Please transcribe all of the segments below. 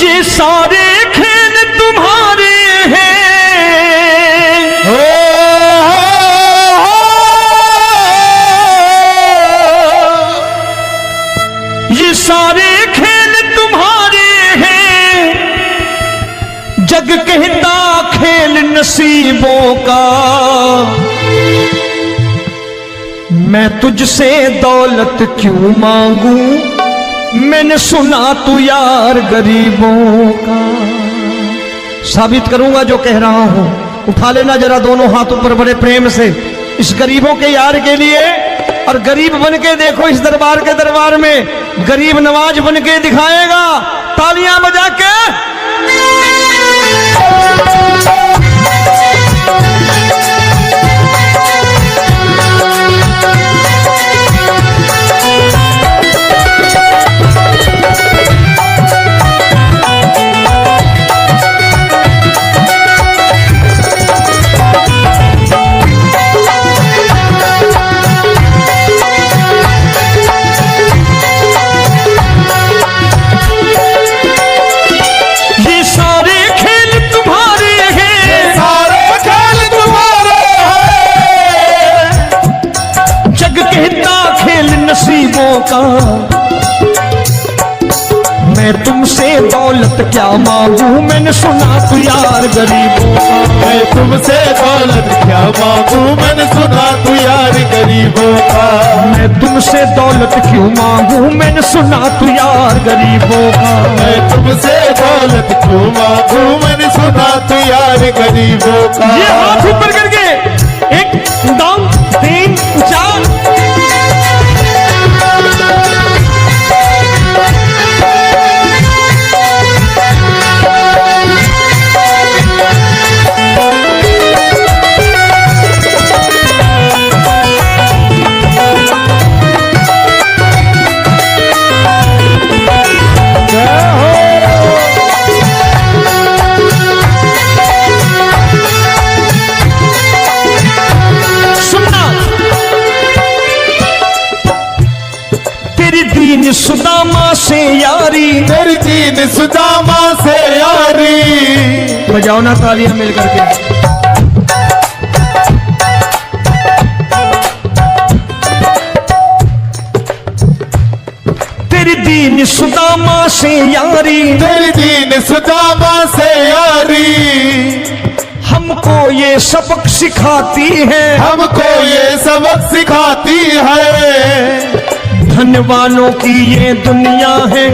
ये सारे खेल तुम्हारे हैं, ये सारे खेल तुम्हारे हैं, जग कहता खेल नसीबों का। मैं तुझसे दौलत क्यों मांगू, मैंने सुना तू यार गरीबों का। साबित करूंगा जो कह रहा हूं। उठा लेना जरा दोनों हाथों पर बड़े प्रेम से इस गरीबों के यार के लिए, और गरीब बन के देखो इस दरबार के दरबार में गरीब नवाज बन के दिखाएगा, तालियां बजा के। नसीबों का मैं तुमसे दौलत क्या मांगू, मैंने सुना तू यार गरीबों का। मैं तुमसे दौलत क्या मांगू, मैंने सुना तू यार गरीबों का। मैं तुमसे दौलत क्यों मांगू, मैंने सुना तू यार गरीबों का। मैं तुमसे दौलत क्यों मांगू, मैंने सुना तू यार गरीबों का। ये हाथ ऊपर करके 1 2 3 4 सुदामा से यारी, तेरी दीन सुदामा से यारी। बजाओ ना तालियां मिल करके। तेरी दीन सुदामा से यारी, तेरी दीन सुदामा से यारी। हमको ये सबक सिखाती है, हमको ये सबक सिखाती है। धनवानों की ये दुनिया है,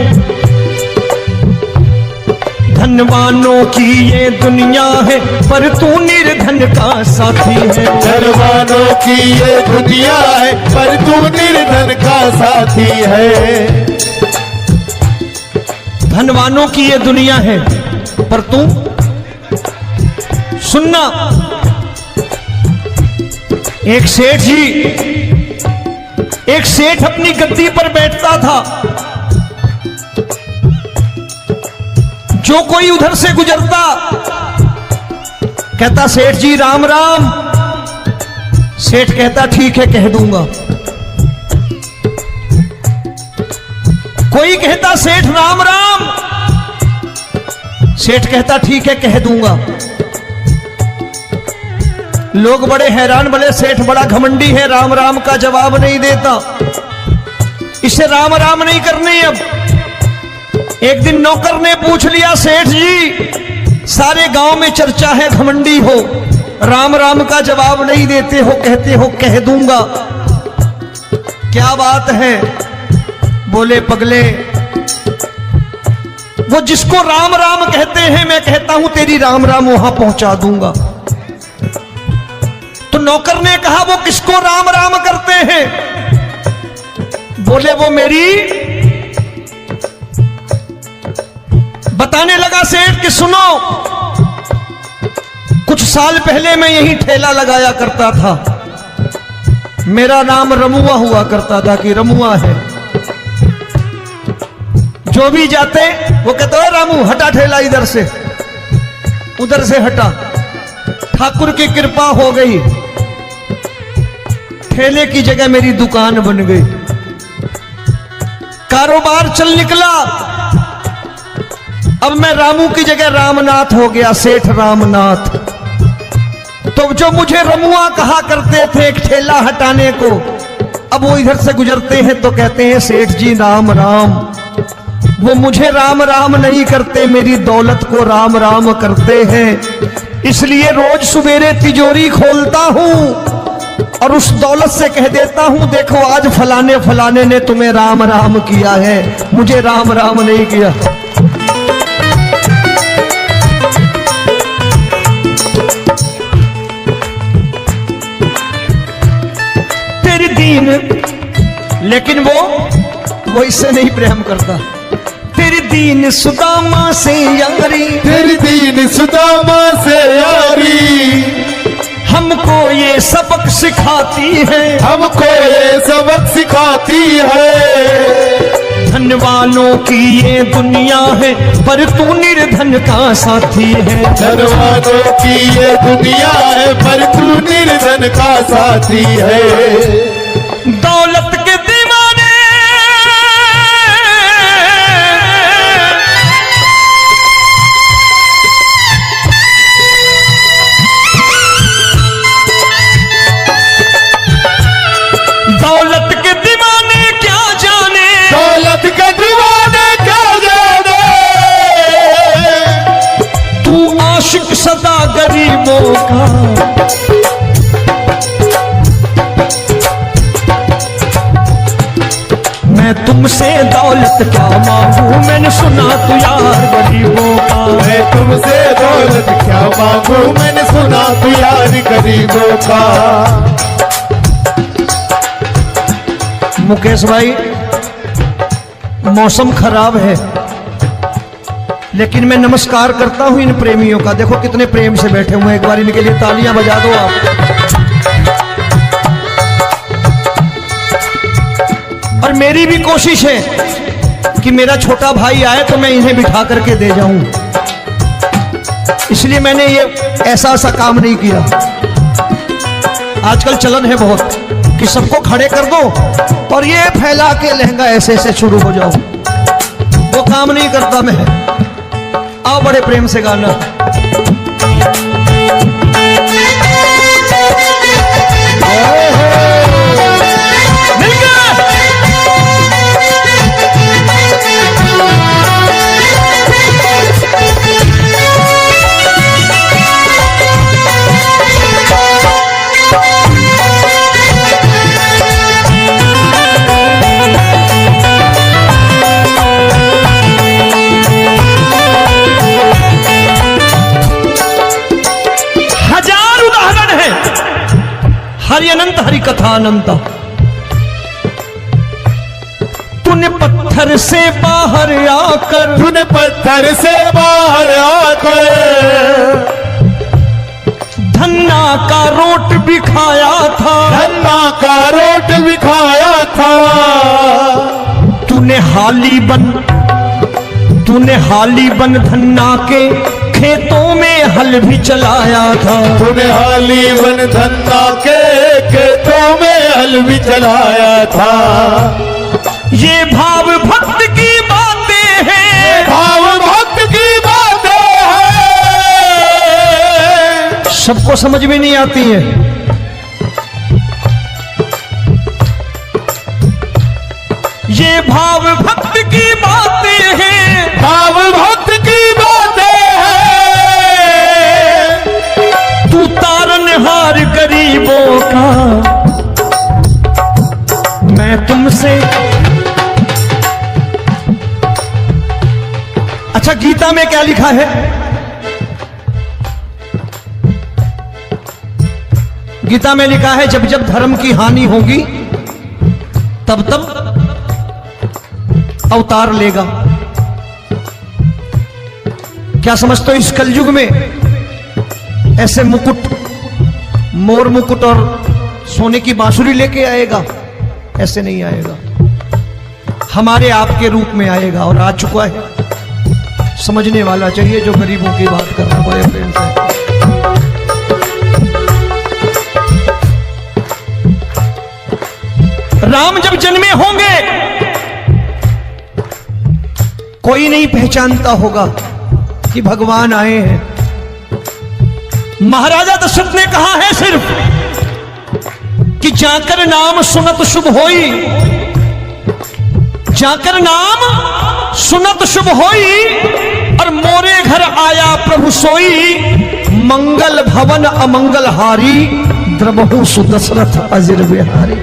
धनवानों की ये दुनिया है, पर तू निर्धन का साथी है। धनवानों की ये दुनिया है, पर तू निर्धन का साथी है। धनवानों की ये दुनिया है, पर तू सुनना। एक सेठ जी, एक सेठ अपनी गद्दी पर बैठता था। जो कोई उधर से गुजरता कहता सेठ जी राम राम। सेठ कहता ठीक है कह दूंगा। कोई कहता सेठ राम राम। सेठ कहता ठीक है कह दूंगा। लोग बड़े हैरान, बोले सेठ बड़ा घमंडी है, राम राम का जवाब नहीं देता, इसे राम राम नहीं करनी। अब एक दिन नौकर ने पूछ लिया सेठ जी सारे गांव में चर्चा है घमंडी हो, राम राम का जवाब नहीं देते हो, कहते हो कह दूंगा, क्या बात है? बोले पगले वो जिसको राम राम कहते हैं मैं कहता हूं तेरी राम राम वहां पहुंचा दूंगा। तो नौकर ने कहा वो किसको राम राम करते हैं? बोले वो मेरी। बताने लगा सेठ कि सुनो, कुछ साल पहले मैं यही ठेला लगाया करता था, मेरा नाम रमुआ हुआ करता था कि रमुआ है। जो भी जाते वो कहते हो रामू हटा ठेला इधर से, उधर से हटा। ठाकुर की कृपा हो गई, ठेले की जगह मेरी दुकान बन गई, कारोबार चल निकला। अब मैं रामू की जगह रामनाथ हो गया, सेठ रामनाथ। तो जो मुझे रमुआ कहा करते थे एक ठेला हटाने को, अब वो इधर से गुजरते हैं तो कहते हैं सेठ जी राम राम। वो मुझे राम राम नहीं करते, मेरी दौलत को राम राम करते हैं। इसलिए रोज सवेरे तिजोरी खोलता हूं और उस दौलत से कह देता हूं, देखो आज फलाने फलाने ने तुम्हें राम राम किया है, मुझे राम राम नहीं किया। तेरी दीन, लेकिन वो इससे नहीं प्रेम करता। तेरी दीन सुदामा से यारी, तेरी दीन सुदामा से यारी, हमको ये सबक सिखाती है, हमको ये सबक सिखाती है। धन वालों की ये दुनिया है, पर तू निर्धन का साथी है। धन वालों की ये दुनिया है, पर तू निर्धन का साथी है। दौलत के दीवाने दौलत के दीवाने क्या जाने, दौलत के दीवाने क्या जाने, तू आशिक सदा गरीबों का। मैं तुमसे दौलत क्या मांगू, मैंने सुना तू यार गरीबों का। मैं तुमसे दौलत क्या मांगू, मैंने सुना तू यार गरीबों का। मुकेश भाई, मौसम खराब है, लेकिन मैं नमस्कार करता हूं इन प्रेमियों का। देखो कितने प्रेम से बैठे हुए हैं, एक बार इनके लिए तालियां बजा दो आप। और मेरी भी कोशिश है कि मेरा छोटा भाई आए तो मैं इन्हें बिठा करके दे जाऊं, इसलिए मैंने ये ऐसा काम नहीं किया। आजकल चलन है बहुत कि सबको खड़े कर दो और ये फैला के लहंगा ऐसे ऐसे शुरू हो जाओ, वो काम नहीं करता मैं। आओ बड़े प्रेम से गाना। हरि अनंत हरि कथा अनंत। तूने पत्थर से बाहर आकर, तूने पत्थर से बाहर आकर धन्ना का रोट भी खाया था, धन्ना का रोट भी खाया था। तूने हाली बन धन्ना के खेतों में हल भी चलाया था। तूने हाली बन धन्ना के खेतों में हल भी चलाया था। ये भाव भक्त की बातें हैं, भाव भक्त की बातें हैं, सबको समझ में नहीं आती है। ये भाव भक्त की बातें हैं, भाव भक्त की बातें हैं। तू तारनहार गरीबों का, मैं तुमसे। अच्छा, गीता में क्या लिखा है? गीता में लिखा है जब जब धर्म की हानि होगी तब तब अवतार लेगा। क्या समझते हो, इस कलयुग में ऐसे मुकुट, मोर मुकुट और सोने की बांसुरी लेके आएगा? ऐसे नहीं आएगा, हमारे आपके रूप में आएगा और आ चुका है। समझने वाला चाहिए जो गरीबों की बात कर रहा है बड़े प्रेम से। राम जब जन्मे होंगे, कोई नहीं पहचानता होगा कि भगवान आए हैं। महाराजा दशरथ ने कहा है सिर्फ कि जाकर नाम सुनत शुभ होई, जाकर नाम सुनत शुभ होई, और मोरे घर आया प्रभु सोई, मंगल भवन अमंगल हारी, द्रबहु सुदशरथ अजिर बिहारी।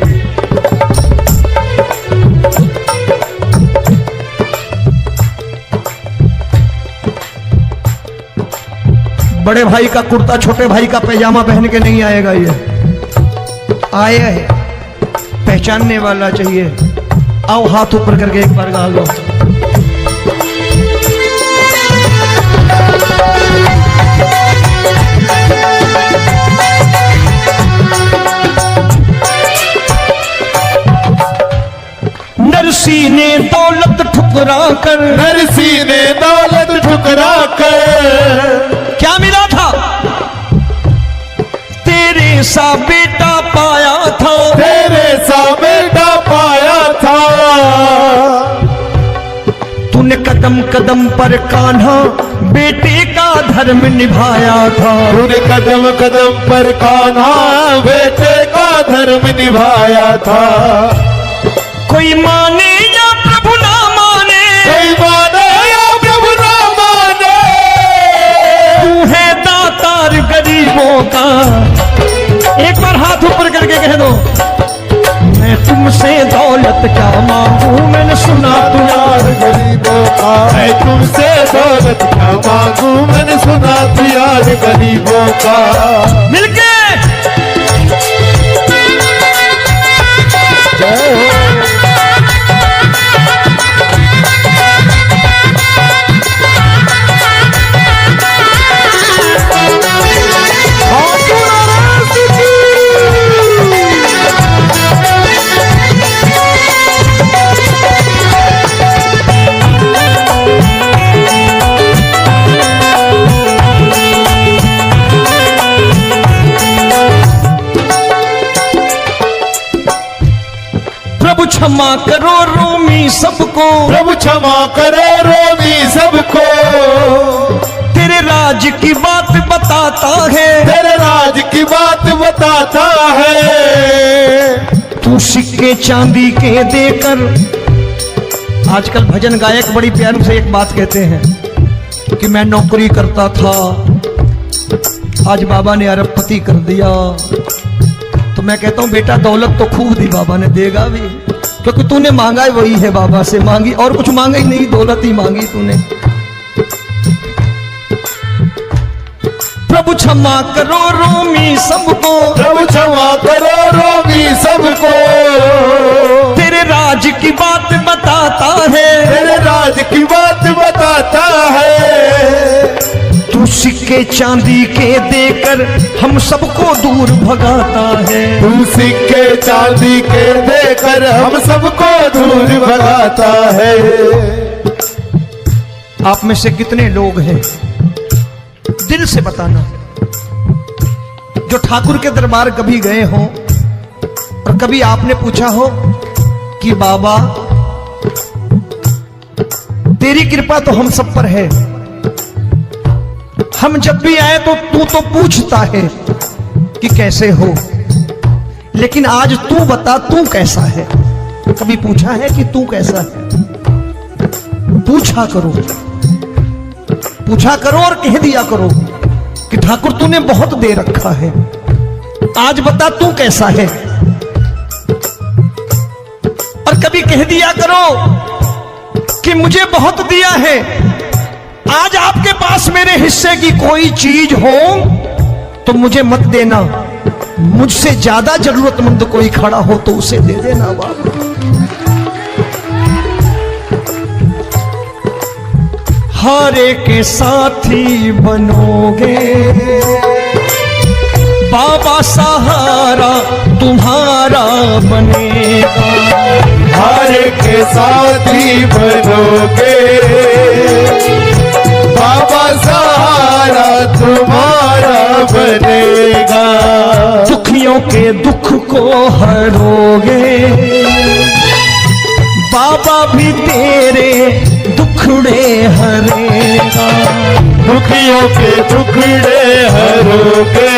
बड़े भाई का कुर्ता छोटे भाई का पैजामा पहन के नहीं आएगा, ये आया है पहचानने वाला चाहिए। आओ हाथ ऊपर करके एक बार गा लो। नरसी ने दौलत ठुकरा कर, नरसी ने दौलत ठुकरा कर, क्या मिला था? तेरे सा बेटा पाया था, तेरे सा बेटा पाया था। तूने कदम कदम पर कान्हा बेटे का धर्म निभाया था, तूने कदम कदम पर कान्हा बेटे का धर्म निभाया था। कोई माने या प्रभु ना माने, कोई माने या प्रभु ना माने, तू है दातार गरीबों का। एक बार हाथ ऊपर करके कह दो, मैं तुमसे दौलत क्या मांगू, मैंने सुना तू यार गरीबों का। मैं तुमसे दौलत क्या मांगू, मैंने सुना तू यार गरीबों का। मिलके जय हो। प्रभु क्षमा करो रोमी सबको, प्रभु क्षमा करो रोमी सबको। तेरे राज की बात बताता है, तेरे राज की बात बताता है। तू सिक्के चांदी के देकर। आजकल भजन गायक बड़ी प्यार से एक बात कहते हैं कि मैं नौकरी करता था, आज बाबा ने अरबपति कर दिया। तो मैं कहता हूं बेटा दौलत तो खूब दी बाबा ने, देगा भी, क्योंकि तूने मांगा है वही है बाबा से मांगी, और कुछ मांगा ही नहीं, दौलत ही मांगी तूने। प्रभु क्षमा करो रोमी सबको, प्रभु क्षमा करो रोमी सबको। तेरे राज की बात बताता है, तेरे राज की बात बताता है। तू सिक्के चांदी के देकर हम सबको दूर भगाता है, तू सिक्के चांदी के देकर हम सबको दूर भगाता है। आप में से कितने लोग हैं, दिल से बताना, जो ठाकुर के दरबार कभी गए हो और कभी आपने पूछा हो कि बाबा तेरी कृपा तो हम सब पर है, हम जब भी आए तो तू तो पूछता है कि कैसे हो, लेकिन आज तू बता तू कैसा है। कभी पूछा है कि तू कैसा है? पूछा करो, पूछा करो और कह दिया करो कि ठाकुर तूने बहुत दे रखा है, आज बता तू कैसा है। और कभी कह दिया करो कि मुझे बहुत दिया है, आज आपके पास मेरे हिस्से की कोई चीज हो तो मुझे मत देना, मुझसे ज्यादा जरूरतमंद कोई खड़ा हो तो उसे दे देना बाबा। हारे के साथी बनोगे बाबा, सहारा तुम्हारा बनेगा। हारे के साथी बनोगे बाबा, सहारा तुम्हारा बनेगा। दुखियों के दुख को हरोगे बाबा, भी तेरे दुखड़े टुकड़े हरेगा। दुखियों के टुकड़े हरोगे,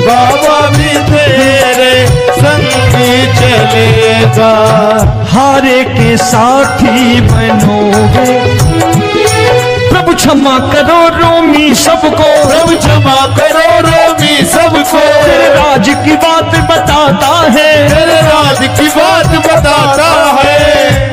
बाबा भी तेरे संगी चलेगा। हारे के साथी बनोगे, प्रभु क्षमा करो रोमी सबको, प्रभु क्षमा करो रोमी सबको। तेरे राज की बात बताता है, तेरे राज की बात बताता है।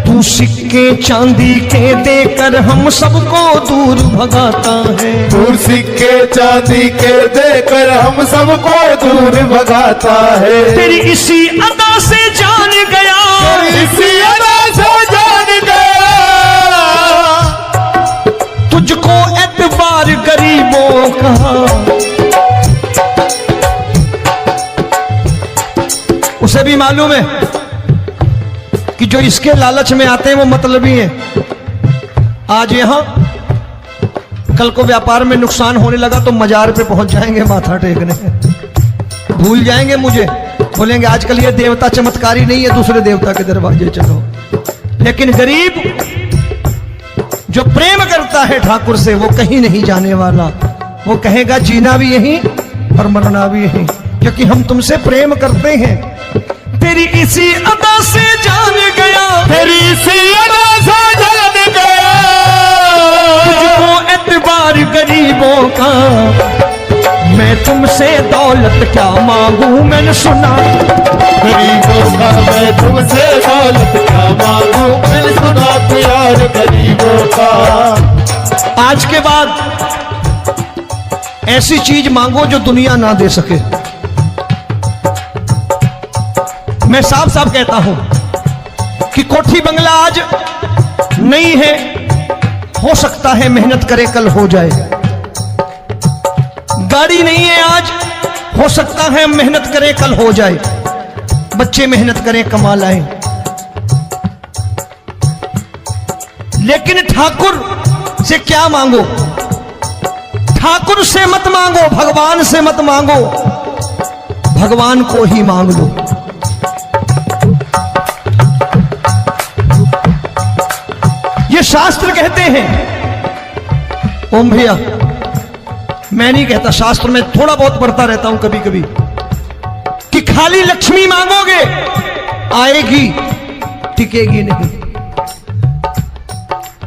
तू सिक्के चांदी के देकर हम सबको दूर भगाता है। दूर सिक्के चांदी के देकर हम सबको दूर भगाता है। तेरी इसी अदा से जान गया, तेरी इसी अदा से जान गया, तुझको एतबार गरीबों का। उसे भी मालूम है कि जो इसके लालच में आते हैं वो मतलबी हैं। आज यहां कल को व्यापार में नुकसान होने लगा तो मजार पे पहुंच जाएंगे माथा टेकने, भूल जाएंगे मुझे, बोलेंगे आजकल ये देवता चमत्कारी नहीं है, दूसरे देवता के दरवाजे चलो। लेकिन गरीब जो प्रेम करता है ठाकुर से वो कहीं नहीं जाने वाला। वो कहेगा जीना भी यहीं और मरना भी यहीं, क्योंकि हम तुमसे प्रेम करते हैं। तेरी इसी अदा से जान गया, तेरी इसी अदा से जान गया, तुझको एतबार गरीबों का। मैं तुमसे दौलत क्या मांगू, मैंने सुना गरीबों का। मैं तुमसे दौलत क्या मांगू, मैंने सुना प्यार गरीबों का। आज के बाद ऐसी चीज मांगो जो दुनिया ना दे सके। मैं साफ साफ कहता हूं कि कोठी बंगला आज नहीं है, हो सकता है मेहनत करे कल हो जाए। गाड़ी नहीं है आज, हो सकता है मेहनत करें कल हो जाए। बच्चे मेहनत करें कमा लाएं, लेकिन ठाकुर से क्या मांगो? ठाकुर से मत मांगो, भगवान से मत मांगो, भगवान को ही मांग लो। ये शास्त्र कहते हैं, ओम भैया मैं नहीं कहता, शास्त्र में थोड़ा बहुत पढ़ता रहता हूं कभी कभी, कि खाली लक्ष्मी मांगोगे आएगी, टिकेगी नहीं।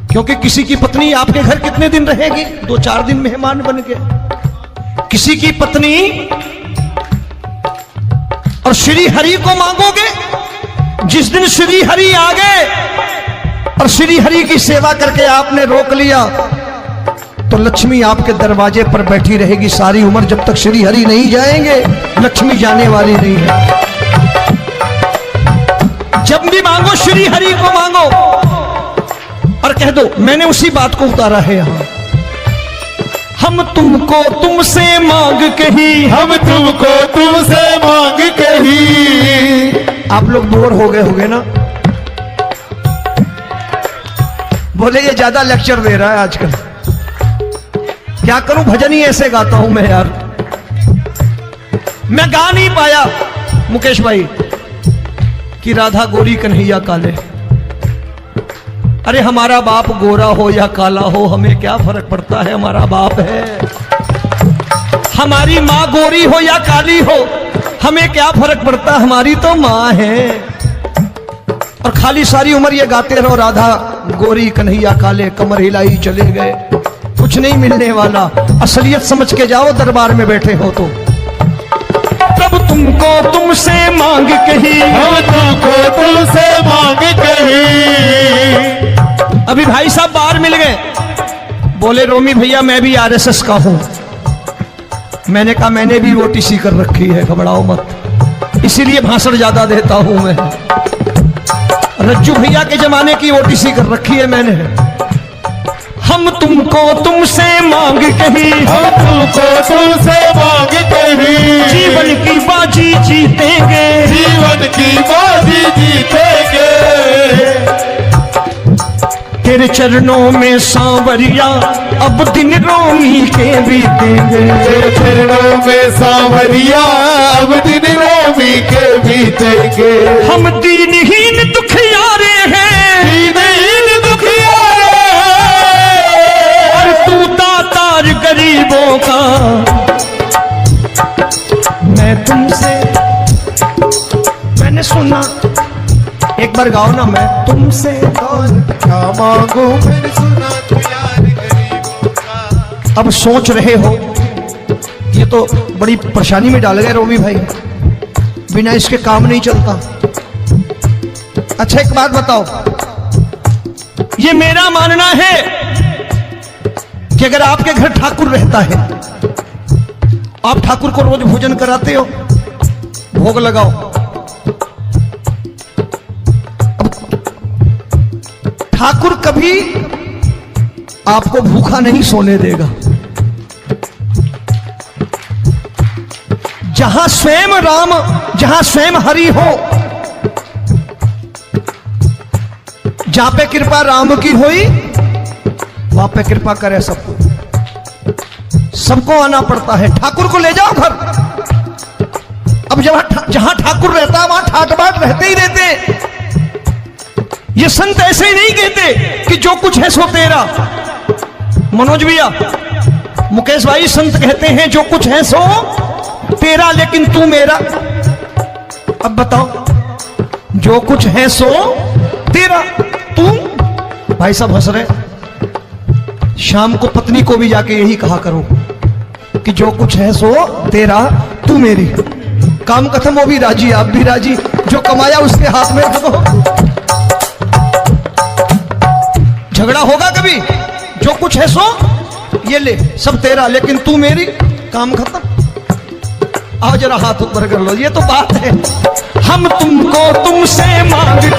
क्योंकि किसी की पत्नी आपके घर कितने दिन रहेगी? 2-4 दिन मेहमान बन के। किसी की पत्नी और श्री हरि को मांगोगे, जिस दिन श्री हरि आ गए और श्री हरि की सेवा करके आपने रोक लिया तो लक्ष्मी आपके दरवाजे पर बैठी रहेगी सारी उम्र। जब तक श्री हरि नहीं जाएंगे लक्ष्मी जाने वाली नहीं है। जब भी मांगो श्री हरि को मांगो और कह दो मैंने उसी बात को उतारा है यहां, हम तुमको तुमसे मांग कही, हम तुमको तुमसे मांग कही। आप लोग बोर हो गए होंगे ना, बोले ये ज्यादा लेक्चर दे रहा है आजकल। क्या करूं, भजन ही ऐसे गाता हूं मैं यार। मैं गा नहीं पाया मुकेश भाई कि राधा गोरी कन्हैया काले। अरे हमारा बाप गोरा हो या काला हो हमें क्या फर्क पड़ता है, हमारा बाप है। हमारी माँ गोरी हो या काली हो हमें क्या फर्क पड़ता, हमारी तो माँ है। और खाली सारी उम्र ये गाते रहो राधा गोरी कन्हैया काले, कमर हिलाई चले गए, कुछ नहीं मिलने वाला। असलियत समझ के जाओ दरबार में बैठे हो तो। तब तुमको तुमसे मांग कही, हम तुमको तुमसे मांग कही। अभी भाई साहब बाहर मिल गए, बोले रोमी भैया मैं भी आरएसएस का हूं। मैंने कहा मैंने भी ओटीसी कर रखी है, घबराओ मत, इसीलिए भाषण ज्यादा देता हूं मैं। रज्जू भैया के जमाने की ओटीसी कर रखी है मैंने। हम तुमको तुमसे मांग कही, हम तुमको तुमसे मांग कही। जीवन की बाजी जीतेंगे, जीवन की बाजी जीतेंगे। तेरे चरणों में सांवरिया अब दिन रोमी के बीतेंगे। तेरे चरणों में सांवरिया अब दिन रोमी के बीतेंगे। हम दीनहीन दुखियारे हैं, दीनहीन बार गाओ ना, मैं तुमसे दौलत क्या मांगू मैंने सुना तू यार गरीबों का। अब सोच रहे हो ये तो बड़ी परेशानी में डाल गए रोवी भाई, बिना इसके काम नहीं चलता। अच्छा एक बात बताओ, ये मेरा मानना है कि अगर आपके घर ठाकुर रहता है, आप ठाकुर को रोज भोजन कराते हो, भोग लगाओ, ठाकुर कभी आपको भूखा नहीं सोने देगा। जहां स्वयं राम, जहां स्वयं हरि हो, जहां पे कृपा राम की हुई वहां पे कृपा करे सबको, सबको आना पड़ता है। ठाकुर को ले जाओ घर। अब जहां ठाकुर रहता है वहां ठाट बाट रहते ही रहते। ये संत ऐसे ही नहीं कहते कि जो कुछ है सो तेरा। मनोज भैया, मुकेश भाई, संत कहते हैं जो कुछ है सो तेरा लेकिन तू मेरा। अब बताओ, जो कुछ है सो तेरा, तू। भाई साहब हंस रहे। शाम को पत्नी को भी जाके यही कहा करो कि जो कुछ है सो तेरा, तू मेरी। काम खत्म, वो भी राजी, आप भी राजी, जो कमाया उसके हाथ में रखो। झगड़ा होगा कभी? जो कुछ है सो ये ले, सब तेरा लेकिन तू मेरी, काम खत्म। आओ जरा हाथ ऊपर कर लो, ये तो बात है। हम तुमको तुमसे मांग